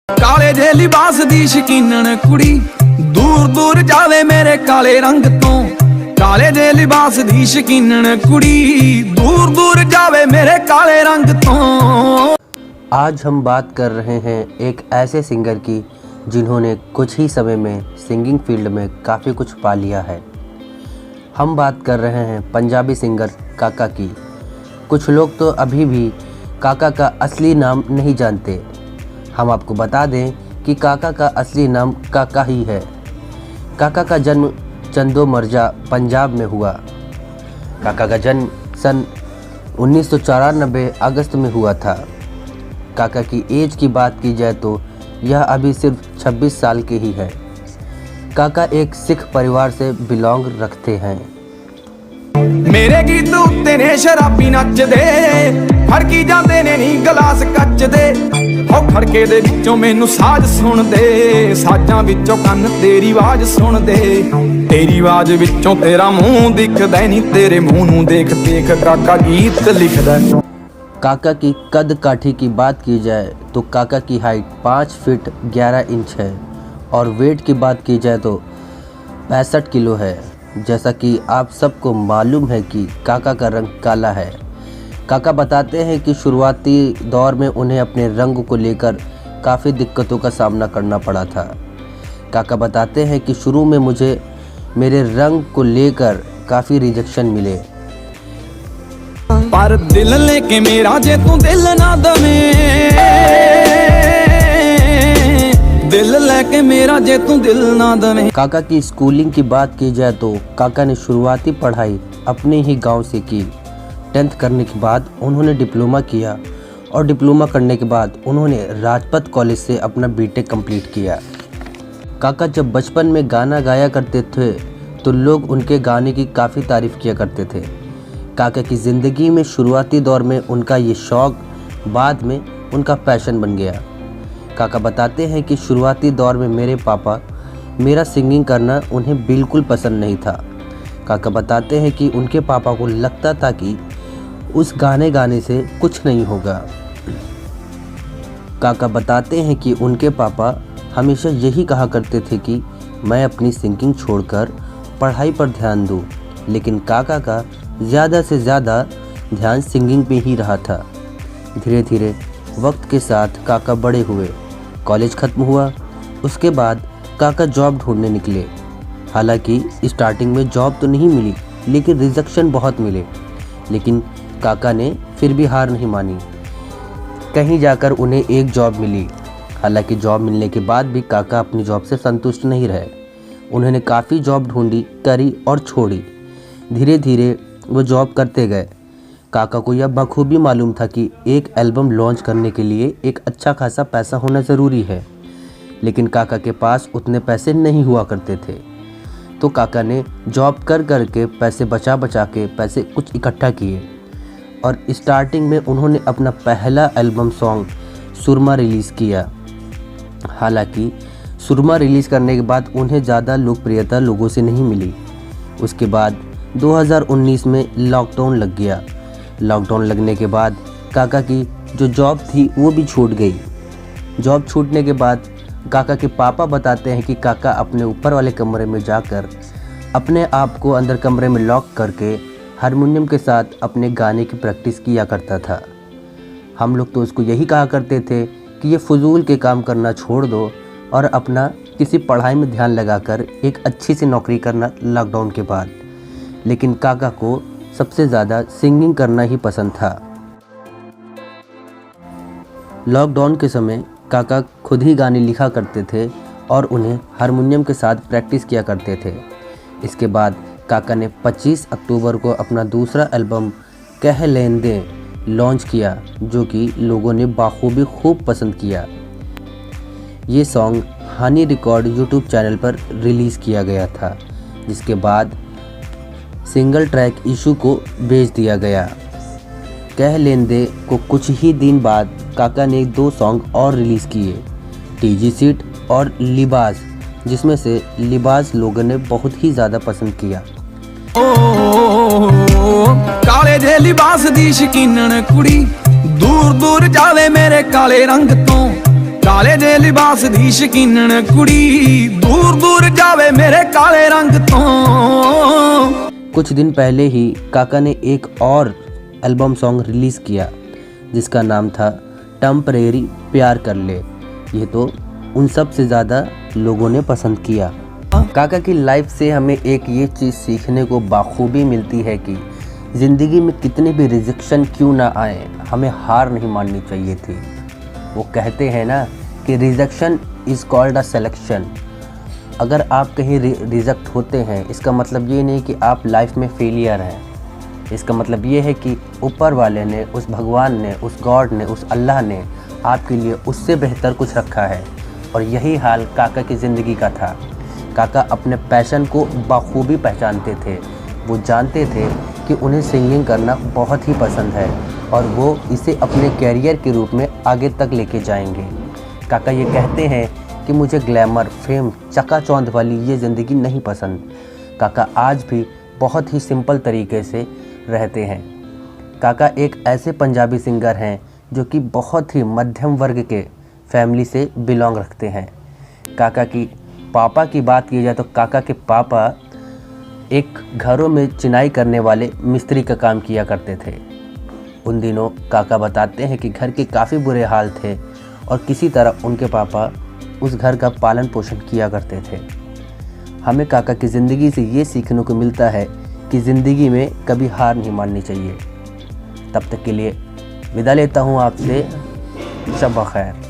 काले जे लिबास दी शकीनन कुड़ी दूर दूर जावे मेरे काले रंग तो। काले जे लिबास दी शकीनन कुड़ी दूर दूर जावे मेरे काले रंग तो। आज हम बात कर रहे हैं एक ऐसे सिंगर की जिन्होंने कुछ ही समय में सिंगिंग फील्ड में काफ़ी कुछ पा लिया है। हम बात कर रहे हैं पंजाबी सिंगर काका की। कुछ लोग तो अभी भी काका का असली नाम नहीं जानते। हम आपको बता दें कि काका का असली नाम काका ही है। काका का जन्म चंदोमर्जा पंजाब में हुआ। काका का जन्म सन 1994 अगस्त में हुआ था। काका की एज की बात की जाए तो यह अभी सिर्फ 26 साल के ही है। काका एक सिख परिवार से बिलोंग रखते हैं। मेरे गीत उत्ते ने शराबी नचदे फड़की जाते ने नी गलास कच दे। हो खड़के दे विचों मैनू साज सुन दे, साजां विचों कन्न तेरी आवाज सुन दे। तेरी आवाज विचों तेरा मुंह दिखदा नी, तेरे मुंह नू देख देख काका गीत लिखदा। काका की कद काठी की बात की जाए तो काका की हाइट 5 फीट 11 इंच है और वेट की बात की जाए तो 65 किलो है। जैसा कि आप सबको मालूम है कि काका का रंग काला है। काका बताते हैं कि शुरुआती दौर में उन्हें अपने रंग को लेकर काफ़ी दिक्कतों का सामना करना पड़ा था। काका बताते हैं कि शुरू में मुझे मेरे रंग को लेकर काफ़ी रिजेक्शन मिले, पर दिल लेके मेरा जे तू दिल ना दवे, दिल लेके मेरा जे तू दिल ना दवे। काका की स्कूलिंग की बात की जाए तो काका ने शुरुआती पढ़ाई अपने ही गांव से की। 10th करने के बाद उन्होंने डिप्लोमा किया और डिप्लोमा करने के बाद उन्होंने राजपथ कॉलेज से अपना बीटेक कंप्लीट किया। काका जब बचपन में गाना गाया करते थे तो लोग उनके गाने की काफ़ी तारीफ़ किया करते थे। काका की ज़िंदगी में शुरुआती दौर में उनका ये शौक़ बाद में उनका पैशन बन गया। काका बताते हैं कि शुरुआती दौर में मेरे पापा मेरा सिंगिंग करना उन्हें बिल्कुल पसंद नहीं था। काका बताते हैं कि उनके पापा को लगता था कि उस गाने गाने से कुछ नहीं होगा। काका बताते हैं कि उनके पापा हमेशा यही कहा करते थे कि मैं अपनी सिंगिंग छोड़कर पढ़ाई पर ध्यान दूं, लेकिन काका का ज़्यादा से ज़्यादा ध्यान सिंगिंग पे ही रहा था। धीरे धीरे वक्त के साथ काका बड़े हुए, कॉलेज ख़त्म हुआ। उसके बाद काका जॉब ढूंढने निकले। हालांकि स्टार्टिंग में जॉब तो नहीं मिली, लेकिन रिजेक्शन बहुत मिले, लेकिन काका ने फिर भी हार नहीं मानी। कहीं जाकर उन्हें एक जॉब मिली। हालांकि जॉब मिलने के बाद भी काका अपनी जॉब से संतुष्ट नहीं रहे। उन्होंने काफ़ी जॉब ढूंढी, करी और छोड़ी। धीरे धीरे वो जॉब करते गए। काका को यह बखूबी मालूम था कि एक एल्बम लॉन्च करने के लिए एक अच्छा खासा पैसा होना ज़रूरी है, लेकिन काका के पास उतने पैसे नहीं हुआ करते थे। तो काका ने जॉब कर कर के पैसे बचा बचा के पैसे कुछ इकट्ठा किए और स्टार्टिंग में उन्होंने अपना पहला एल्बम सॉन्ग सुरमा रिलीज़ किया। हालांकि सुरमा रिलीज़ करने के बाद उन्हें ज़्यादा लोकप्रियता लोगों से नहीं मिली। उसके बाद 2019 में लॉकडाउन लग गया। लॉकडाउन लगने के बाद काका की जो जॉब थी वो भी छूट गई। जॉब छूटने के बाद काका के पापा बताते हैं कि काका अपने ऊपर वाले कमरे में जाकर अपने आप को अंदर कमरे में लॉक करके हारमोनियम के साथ अपने गाने की प्रैक्टिस किया करता था। हम लोग तो उसको यही कहा करते थे कि ये फजूल के काम करना छोड़ दो और अपना किसी पढ़ाई में ध्यान लगाकर एक अच्छी सी नौकरी करना लॉकडाउन के बाद। लेकिन काका को सबसे ज़्यादा सिंगिंग करना ही पसंद था। लॉकडाउन के समय काका खुद ही गाने लिखा करते थे और उन्हें हारमोनियम के साथ प्रैक्टिस किया करते थे। इसके बाद काका ने 25 अक्टूबर को अपना दूसरा एल्बम कह लेन दे लॉन्च किया, जो कि लोगों ने बाखूबी खूब पसंद किया। ये song Honey record YouTube channel पर रिलीज़ किया गया था, जिसके बाद सिंगल ट्रैक इशू को भेज दिया गया। कह लेन दे को कुछ ही दिन बाद काका ने 2 सॉन्ग और रिलीज़ किए, टीजी सीट और लिबास, जिसमें से लिबास लोगों ने बहुत ही ज़्यादा पसंद किया। काले जे लिबास दी शकीनन कुड़ी दूर दूर जावे मेरे काले रंग तो। काले जे लिबास दी शकीनन कुड़ी, दूर दूर जावे मेरे काले रंग तो। कुछ दिन पहले ही काका ने एक और एल्बम सॉन्ग रिलीज़ किया जिसका नाम था टेम्परेरी प्यार कर ले। ये तो उन सब से ज़्यादा लोगों ने पसंद किया। काका की लाइफ से हमें एक ये चीज़ सीखने को बाखूबी मिलती है कि ज़िंदगी में कितने भी रिजेक्शन क्यों ना आए, हमें हार नहीं माननी चाहिए थी। वो कहते हैं ना कि rejection is called a selection. अगर आप कहीं रिजेक्ट होते हैं इसका मतलब ये नहीं कि आप लाइफ में फेलियर हैं। इसका मतलब ये है कि ऊपर वाले ने, उस भगवान ने, उस गॉड ने, उस अल्लाह ने आपके लिए उससे बेहतर कुछ रखा है। और यही हाल काका की ज़िंदगी का था। काका अपने पैशन को बाखूबी पहचानते थे। वो जानते थे कि उन्हें सिंगिंग करना बहुत ही पसंद है और वो इसे अपने कैरियर के रूप में आगे तक लेके जाएंगे। काका ये कहते हैं कि मुझे ग्लैमर, फेम, चकाचौंध वाली ये ज़िंदगी नहीं पसंद। काका आज भी बहुत ही सिंपल तरीके से रहते हैं। काका एक ऐसे पंजाबी सिंगर हैं जो कि बहुत ही मध्यम वर्ग के फैमिली से बिलोंग रखते हैं। काका की पापा की बात की जाए तो काका के पापा एक घरों में चिनाई करने वाले मिस्त्री का काम किया करते थे। उन दिनों काका बताते हैं कि घर के काफ़ी बुरे हाल थे और किसी तरह उनके पापा उस घर का पालन पोषण किया करते थे। हमें काका की ज़िंदगी से ये सीखने को मिलता है कि ज़िंदगी में कभी हार नहीं माननी चाहिए। तब तक के लिए विदा लेता हूँ आपसे। शब ब खैर।